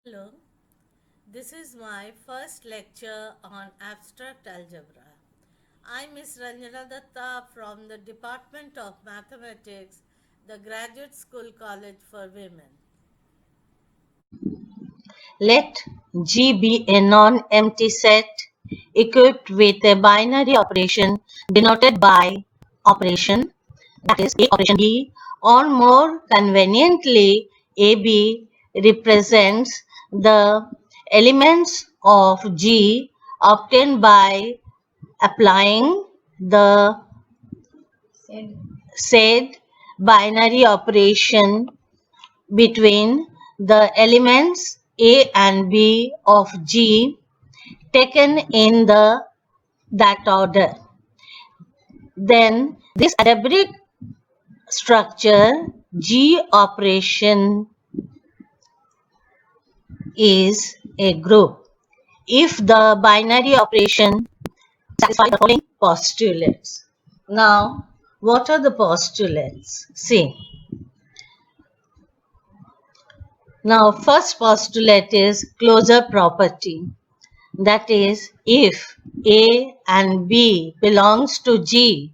Hello, this is my first lecture on abstract algebra. I'm Ms. Ranjana Datta from the Department of Mathematics, the Graduate School College for Women. Let G be a non-empty set equipped with a binary operation denoted by operation, that is A operation B, or more conveniently AB represents the elements of G obtained by applying the said binary operation between the elements A and B of G taken in that order. Then this algebraic structure G operation is a group if the binary operation satisfies the following postulates. Now, what are the postulates? See, now first postulate is closure property. That is, if A and B belongs to G,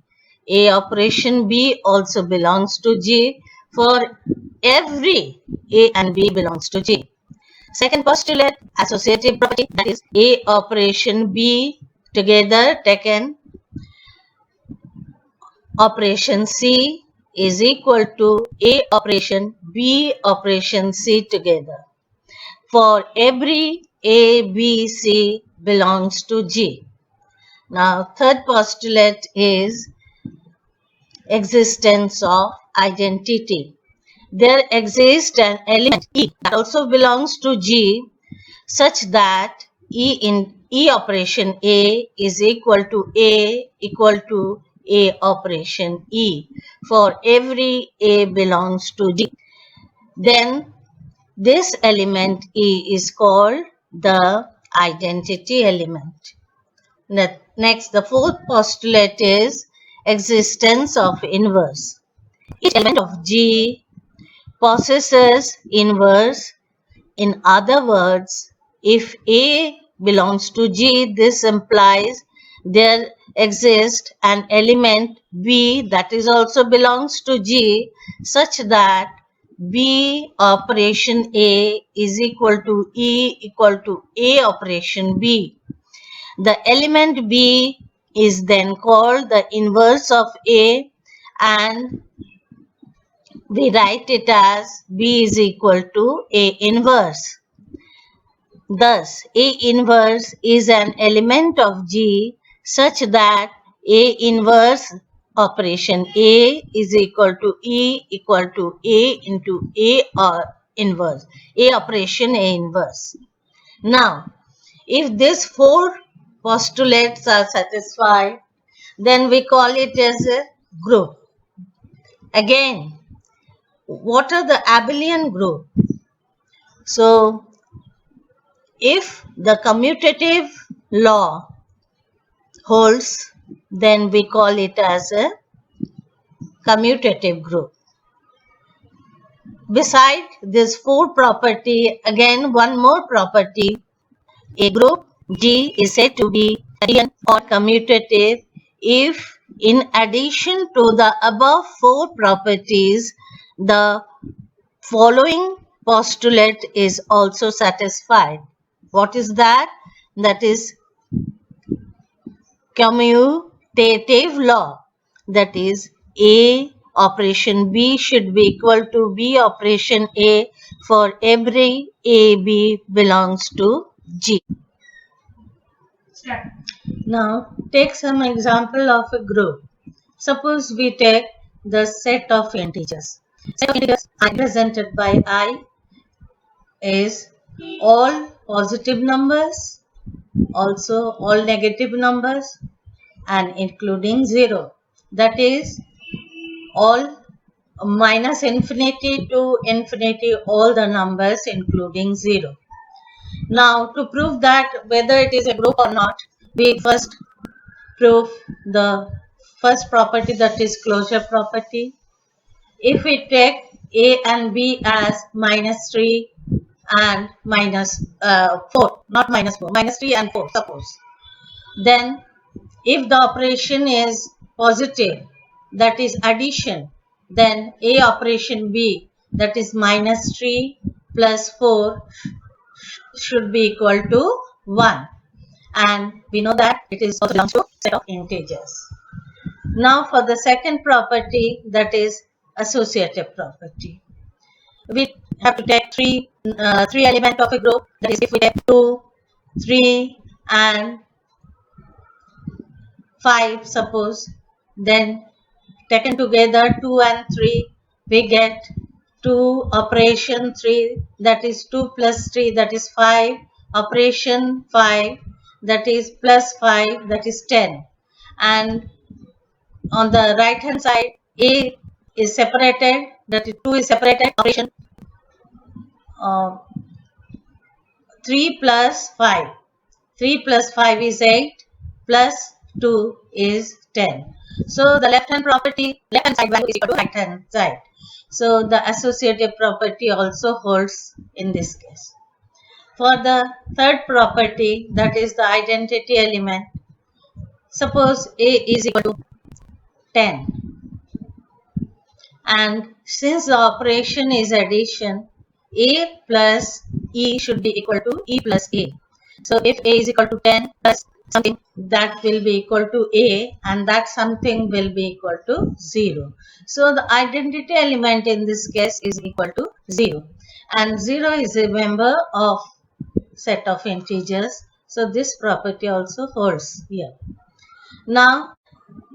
A operation B also belongs to G for every A and B belongs to G. Second postulate, associative property, that is A operation B together taken operation C is equal to A operation B operation C together. For every A, B, C belongs to G. Now, third postulate is existence of identity. There exists an element E that also belongs to G such that E operation A is equal to A operation E for every A belongs to G. Then this element E is called the identity element. Next, the fourth postulate is existence of inverse. Each element of G possesses inverse. In other words, if A belongs to G, this implies there exists an element B that is also belongs to G such that B operation A is equal to E equal to A operation B. The element B is then called the inverse of A, and we write it as B is equal to A inverse. Thus, A inverse is an element of G such that A inverse operation A is equal to E equal to A into A or inverse. A operation A inverse. Now, if these four postulates are satisfied, then we call it as a group. Again, what are the abelian group? So, if the commutative law holds, then we call it as a commutative group. Beside this four property, again one more property, a group G is said to be abelian or commutative if in addition to the above four properties, the following postulate is also satisfied. What is that? That is commutative law. That is, A operation B should be equal to B operation A for every AB belongs to G. Now, take some example of a group. Suppose we take the set of integers. Set of integers represented by I is all positive numbers, also all negative numbers, and including 0. That is all minus infinity to infinity, all the numbers including 0. Now, to prove that whether it is a group or not, we first prove the first property, that is closure property. If we take A and B as minus 3 and minus 4, not minus 4, minus 3 and 4, suppose. Then if the operation is positive, that is addition, then A operation B, that is minus 3 plus 4, should be equal to 1. And we know that it is also belongs to set of integers. Now for the second property, that is associative property. We have to take three element of a group. That is, if we take 2, 3 and 5, suppose, then taken together 2 and 3, we get 2 operation 3, that is 2 plus 3, that is 5, operation 5, that is plus 5, that is 10. And on the right hand side, A is separated, that is 2 is separated, operation 3 plus 5. 3 plus 5 is 8, plus 2 is 10. So the left hand side value is equal to right hand side. So the associative property also holds in this case. For the third property, that is the identity element, suppose A is equal to 10. And since the operation is addition, A plus E should be equal to E plus A. So if A is equal to 10 plus something, that will be equal to A, and that something will be equal to 0. So the identity element in this case is equal to 0. And 0 is a member of set of integers. So this property also holds here. Now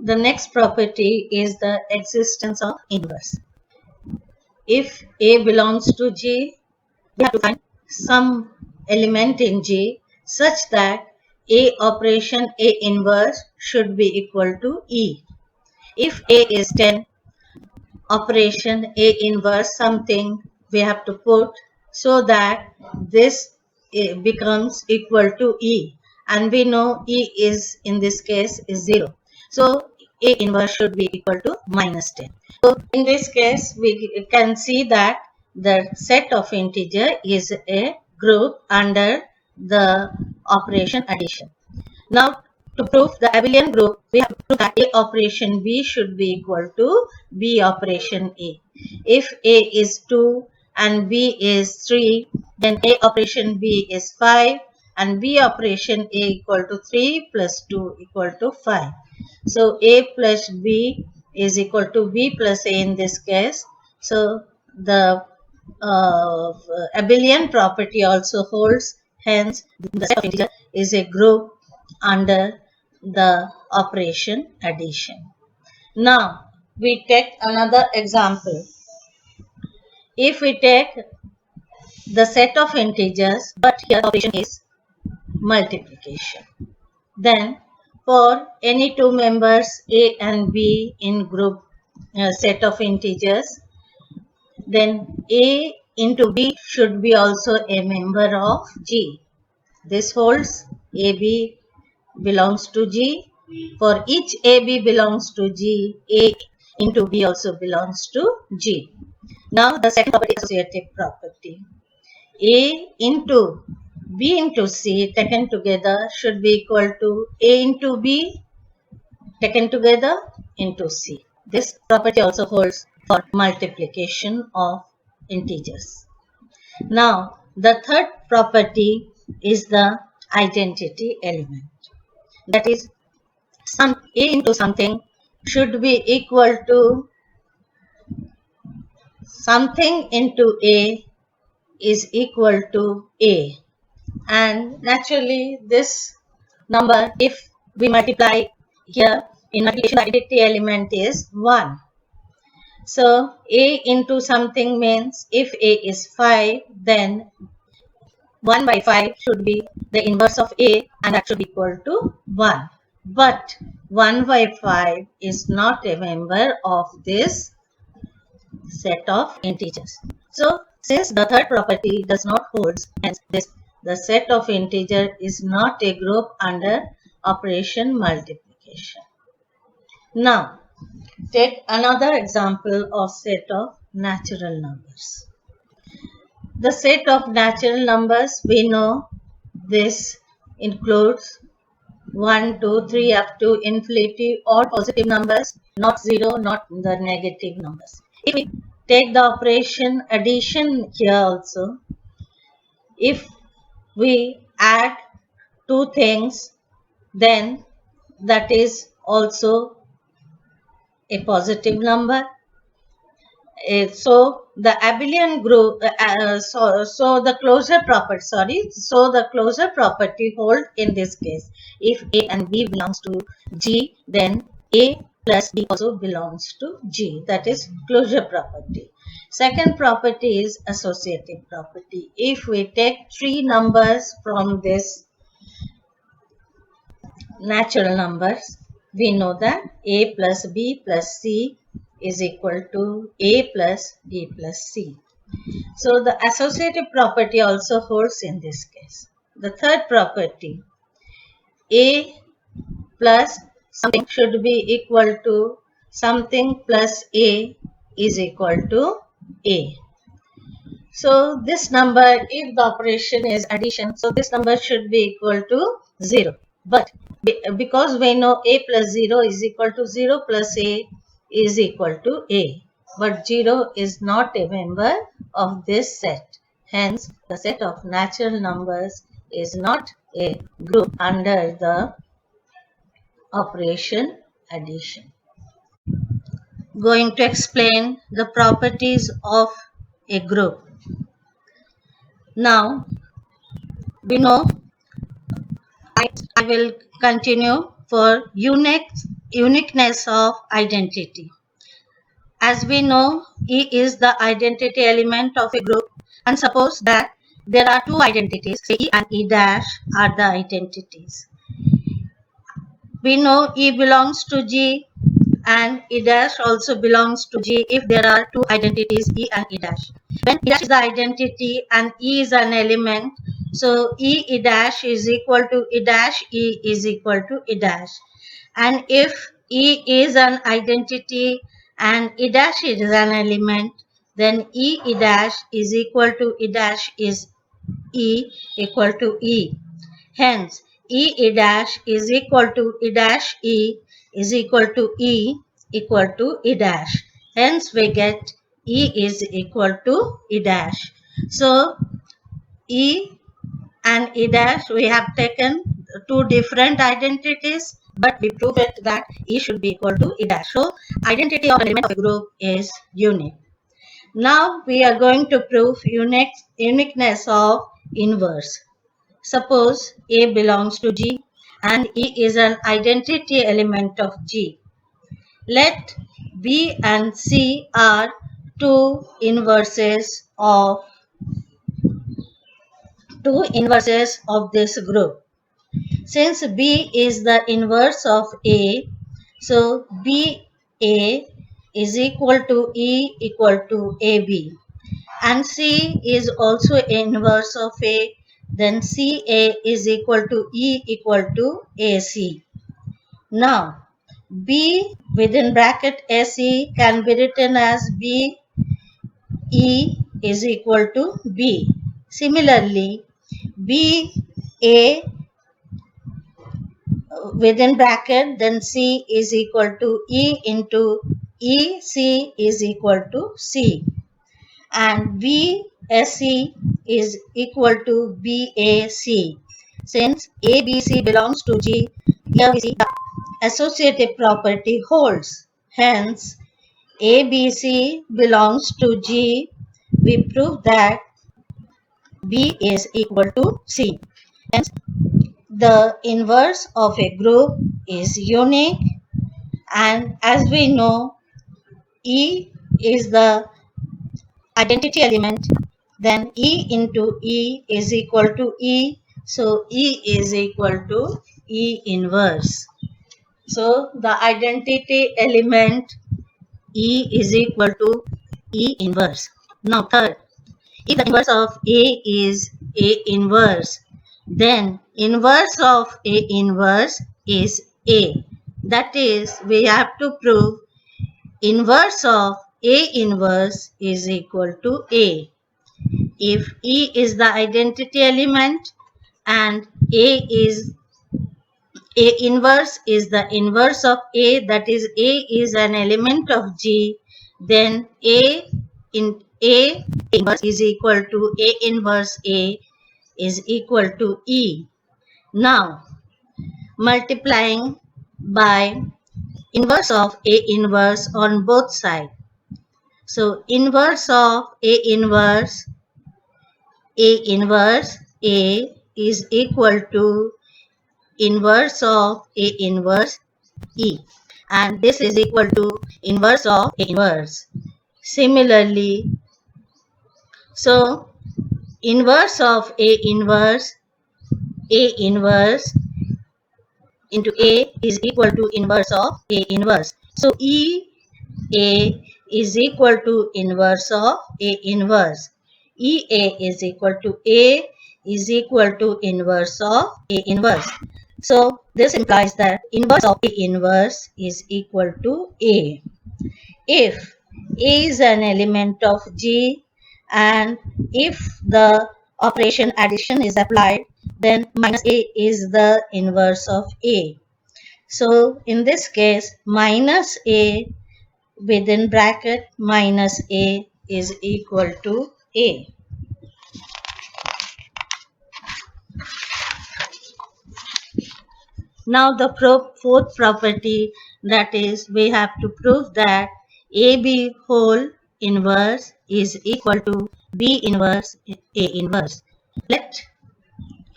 the next property is the existence of inverse. If A belongs to G, we have to find some element in G such that A operation A inverse should be equal to E. If A is 10, operation A inverse something we have to put so that this becomes equal to E. And we know E is, in this case, is 0. So A inverse should be equal to minus 10. So in this case, we can see that the set of integer is a group under the operation addition. Now to prove the abelian group, we have to prove that A operation B should be equal to B operation A. If A is 2 and B is 3, then A operation B is 5 and B operation A equal to 3 plus 2 equal to 5. So A plus B is equal to B plus A in this case. So the abelian property also holds. Hence, the set of integer is a group under the operation addition. Now, we take another example. If we take the set of integers, but here the operation is multiplication, then for any two members A and B in group set of integers, then A into B should be also a member of G. This holds. AB belongs to G. For each AB belongs to G, A into B also belongs to G. Now the second property is associative property. A into B into C taken together should be equal to A into B taken together into C. This property also holds for multiplication of integers. Now the third property is the identity element. That is, some A into something should be equal to something into A is equal to A. And naturally this number, if we multiply here, in multiplication the identity element is 1. So A into something means if A is 5, then 1 by 5 should be the inverse of A, and that should be equal to 1. But 1 by 5 is not a member of this set of integers. So since the third property does not hold, hence the set of integer is not a group under operation multiplication. Now take another example of set of natural numbers. the set of natural numbers, we know this includes 1, 2, 3 up to infinity, all positive numbers, not 0, not the negative numbers. If we take the operation addition here also, if we add two things, then that is also a positive number. So the abelian group, so the closure property, so the closure property hold in this case. If A and B belongs to G, then A plus B also belongs to G. That is closure property. Second property is associative property. If we take three numbers from this natural numbers, we know that A plus B plus C is equal to A plus B plus C. So the associative property also holds in this case. The third property, A plus something should be equal to something plus A is equal to A. So this number, if the operation is addition, so this number should be equal to 0. But because we know A plus 0 is equal to 0 plus A is equal to A. But 0 is not a member of this set. Hence, the set of natural numbers is not a group under the operation addition. Going to explain the properties of a group. Now, we know I will continue for uniqueness of identity. As we know, E is the identity element of a group, and suppose that there are two identities, say E and E dash are the identities. We know E belongs to G and E dash also belongs to G if there are two identities E and E dash. When E dash is the identity and E is an element, so E dash is equal to E dash, E is equal to E dash. And if E is an identity and E dash is an element, then E dash is equal to E dash is E equal to E. Hence, E dash is equal to E dash E is equal to E equal to E dash. Hence, we get E is equal to E dash. So, E and E dash, we have taken two different identities, but we proved that E should be equal to E dash. So, identity of an element of a group is unique. Now, we are going to prove uniqueness of inverse. Suppose A belongs to G and E is an identity element of G. Let B and C are two inverses of this group. Since B is the inverse of A, so BA is equal to E equal to AB. And C is also inverse of A, then CA is equal to E equal to AC. Now, B within bracket AC can be written as BE is equal to B. Similarly, BA within bracket, then C is equal to E into EC is equal to C. And BSC is equal to BAC. Since ABC belongs to G, here we see the associative property holds. Hence, ABC belongs to G. We prove that B is equal to C. Hence, the inverse of a group is unique, and as we know, E is the identity element, then E into E is equal to E, so E is equal to E inverse. So the identity element E is equal to E inverse. Now third, if the inverse of A is A inverse, then inverse of A inverse is A. That is, we have to prove inverse of A inverse is equal to A. if E is the identity element and A inverse is the inverse of A, that is A is an element of G, then A inverse is equal to A inverse A is equal to E. Now, multiplying by inverse of A inverse on both sides. So, inverse of A inverse A is equal to inverse of A inverse E, and this is equal to inverse of A inverse. Similarly, so inverse of A inverse into A is equal to inverse of A inverse. So E A is equal to inverse of A inverse. EA is equal to A is equal to inverse of A inverse. So this implies that inverse of A inverse is equal to A. If A is an element of G and if the operation addition is applied, then minus A is the inverse of A. So in this case, minus A within bracket minus A is equal to A. Now the fourth property, that is we have to prove that AB whole inverse is equal to B inverse A inverse. Let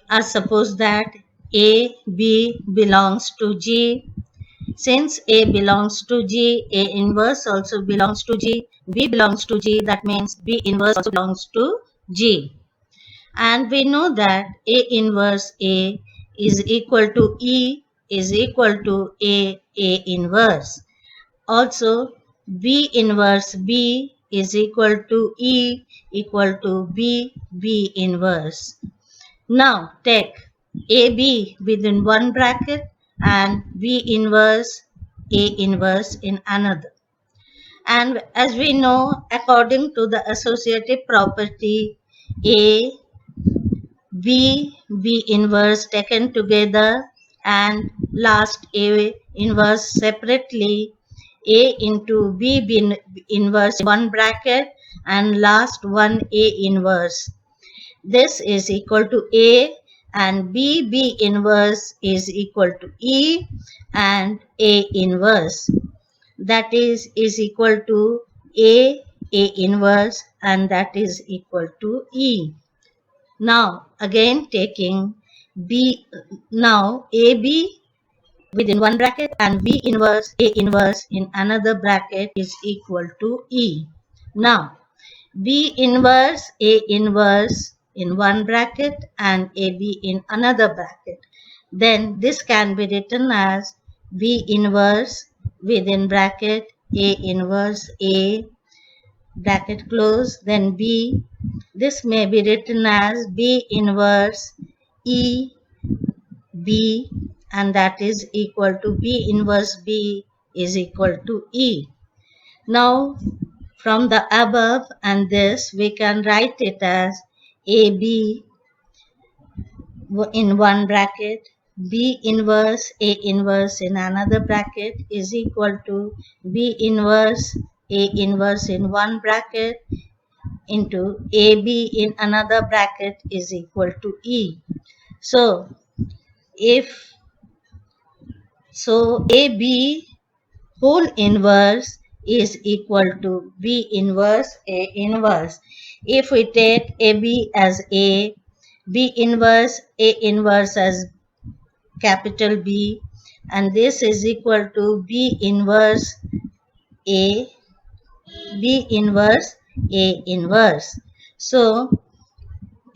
us suppose that AB belongs to G. Since A belongs to G, A inverse also belongs to G. B belongs to G, that means B inverse also belongs to G. And we know that A inverse A is equal to E is equal to A inverse. Also, B inverse B is equal to E equal to B inverse. Now take AB within one bracket and B inverse A inverse in another. And as we know, according to the associative property, A B inverse taken together and last A inverse separately, A into B inverse in one bracket and last one A inverse. This is equal to A and B inverse is equal to E and A inverse. That is equal to A inverse and that is equal to E. Now again taking B, now AB within one bracket and B inverse A inverse in another bracket is equal to E. Now B inverse A inverse in one bracket and AB in another bracket. Then this can be written as B inverse within bracket A inverse A bracket close, then B. This may be written as B inverse E B and that is equal to B inverse B is equal to E. Now from the above and this we can write it as AB in one bracket, B inverse A inverse in another bracket is equal to B inverse A inverse in one bracket into AB in another bracket is equal to E. So if AB whole inverse is equal to B inverse A inverse. If we take AB as A, B inverse A inverse as capital B, and this is equal to B inverse A inverse. So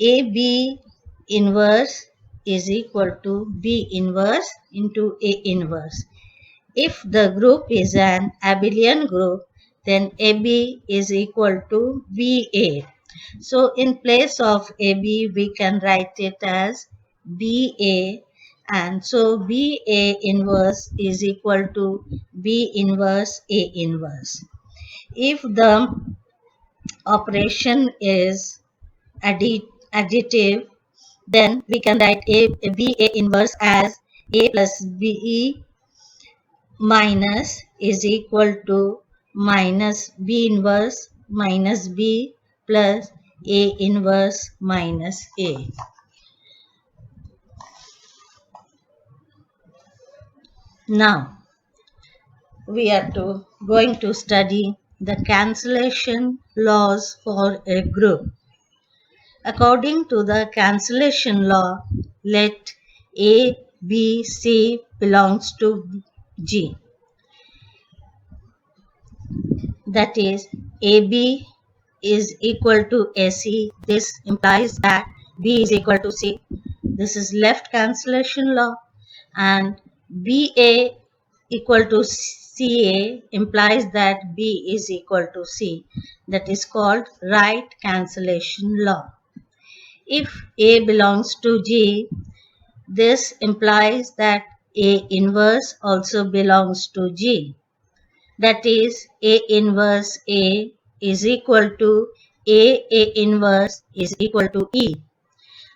AB inverse is equal to B inverse into A inverse. If the group is an abelian group, then AB is equal to BA. So in place of AB, we can write it as BA. And so BA inverse is equal to B inverse A inverse. If the operation is additive, then we can write BA inverse as A plus BE minus is equal to minus B inverse minus B plus A inverse minus A. Now we are going to study the cancellation laws for a group. According to the cancellation law, let A, B, C belongs to G. That is, AB is equal to AC. This implies that B is equal to C. This is left cancellation law. And BA equal to CA implies that B is equal to C. That is called right cancellation law. If A belongs to G, this implies that A inverse also belongs to G. That is, A inverse A is equal to A inverse is equal to E,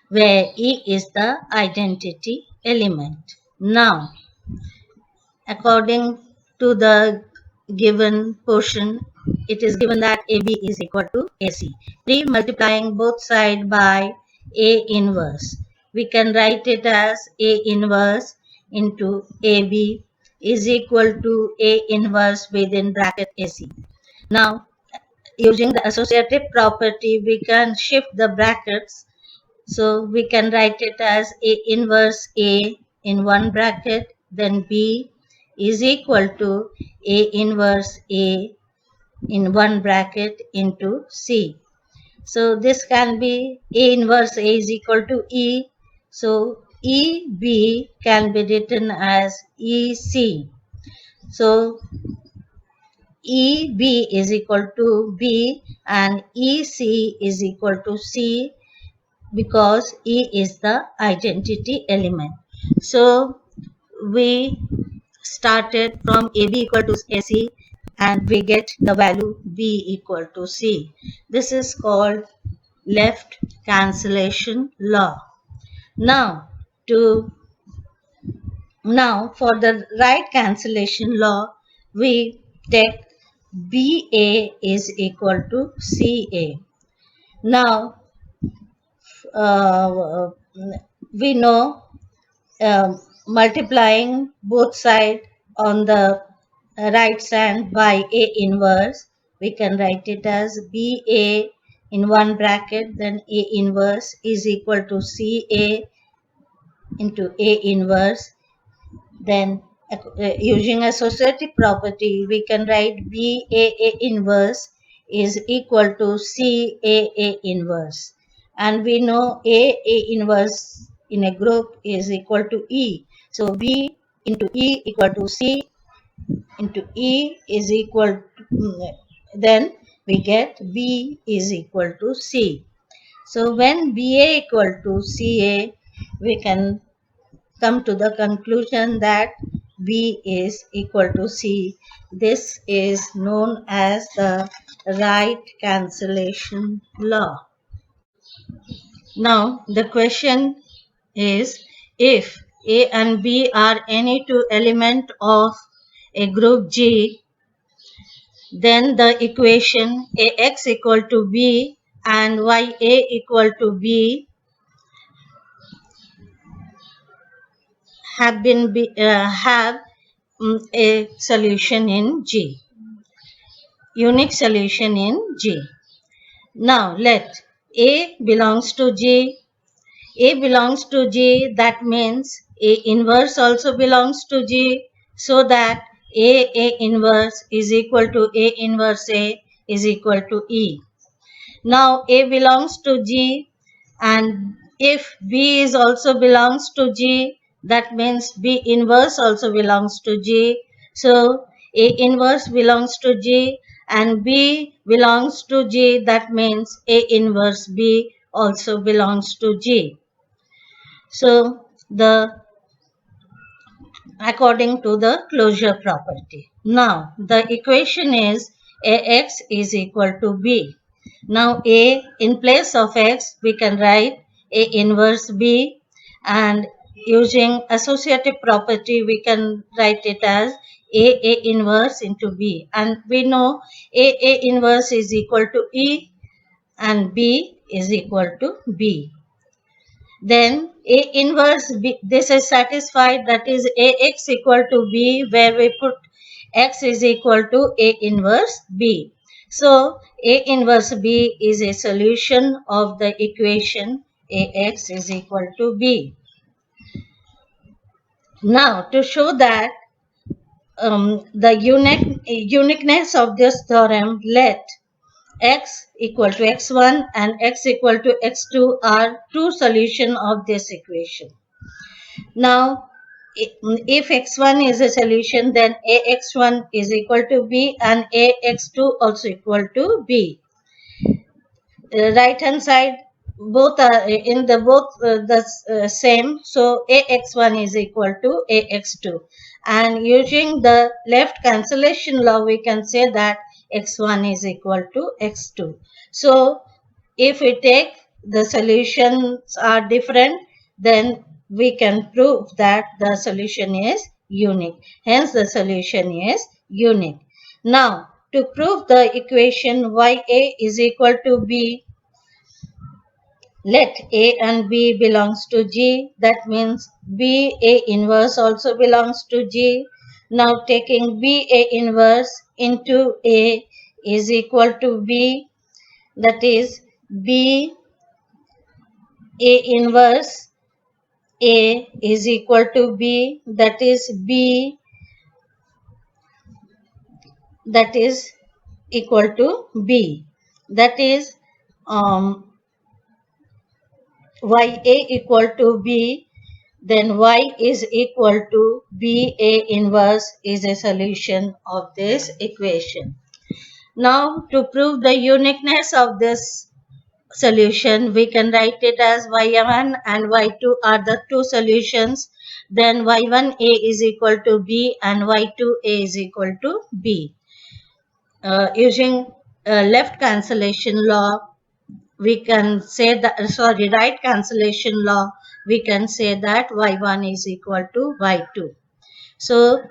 where E is the identity element. Now, according to the given portion, it is given that AB is equal to AC. Multiplying both sides by A inverse, we can write it as A inverse into AB is equal to A inverse within bracket AC. Now, using the associative property, we can shift the brackets. So we can write it as A inverse A in one bracket, then B is equal to A inverse A in one bracket into C. So this can be A inverse A is equal to E. So EB can be written as EC. So EB is equal to B and EC is equal to C because E is the identity element. So we started from AB equal to AC and we get the value B equal to C. This is called left cancellation law. Now for the right cancellation law, we take BA is equal to CA. Now we know multiplying both sides on the right side by A inverse, we can write it as BA in one bracket, then A inverse is equal to CA into A inverse. Then using associative property, we can write BAA inverse is equal to CAA inverse. And we know A inverse in a group is equal to E. So B into E equal to C into E is equal to, then we get B is equal to C. So when BA equal to CA, we can come to the conclusion that B is equal to C. This is known as the right cancellation law. Now the question is, if A and B are any two element of a group G, then the equation Ax equal to B and Ya equal to B have a solution in G, unique solution in G. Now let A belongs to G. A belongs to G, that means A inverse also belongs to G, so that A inverse is equal to A inverse A is equal to E. Now A belongs to G, and if B is also belongs to G, that means B inverse also belongs to G. So A inverse belongs to G and B belongs to G, that means A inverse B also belongs to G. So according to the closure property. Now the equation is Ax is equal to B. Now A, in place of X, we can write A inverse B, and using associative property, we can write it as A inverse into B. And we know A inverse is equal to E and B is equal to B. Then A inverse B, this is satisfied, that is AX equal to B, where we put X is equal to A inverse B. So A inverse B is a solution of the equation AX is equal to B. Now to show that the uniqueness of this theorem, let x equal to x1 and x equal to x2 are two solutions of this equation. Now, if x1 is a solution, then ax1 is equal to b and ax2 also equal to b. Right hand side, both are in the same, so ax1 is equal to ax2, and using the left cancellation law we can say that x1 is equal to x2. So if we take the solutions are different, then we can prove that the solution is unique. Hence the solution is unique. Now to prove the equation ya is equal to b, let A and B belongs to G. That means B A inverse also belongs to G. Now taking B A inverse into A is equal to B. That is B A inverse A is equal to B. That is B that is equal to B. That is Ya equal to B, then y is equal to BA inverse is a solution of this equation. Now to prove the uniqueness of this solution, we can write it as y1 and y2 are the two solutions. Then y1a is equal to b and y2a is equal to b. Using left cancellation law, we can say that, right cancellation law, we can say that y1 is equal to y2. So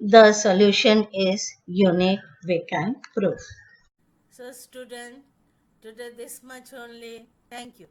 the solution is unique, we can prove. So student, today this much only. Thank you.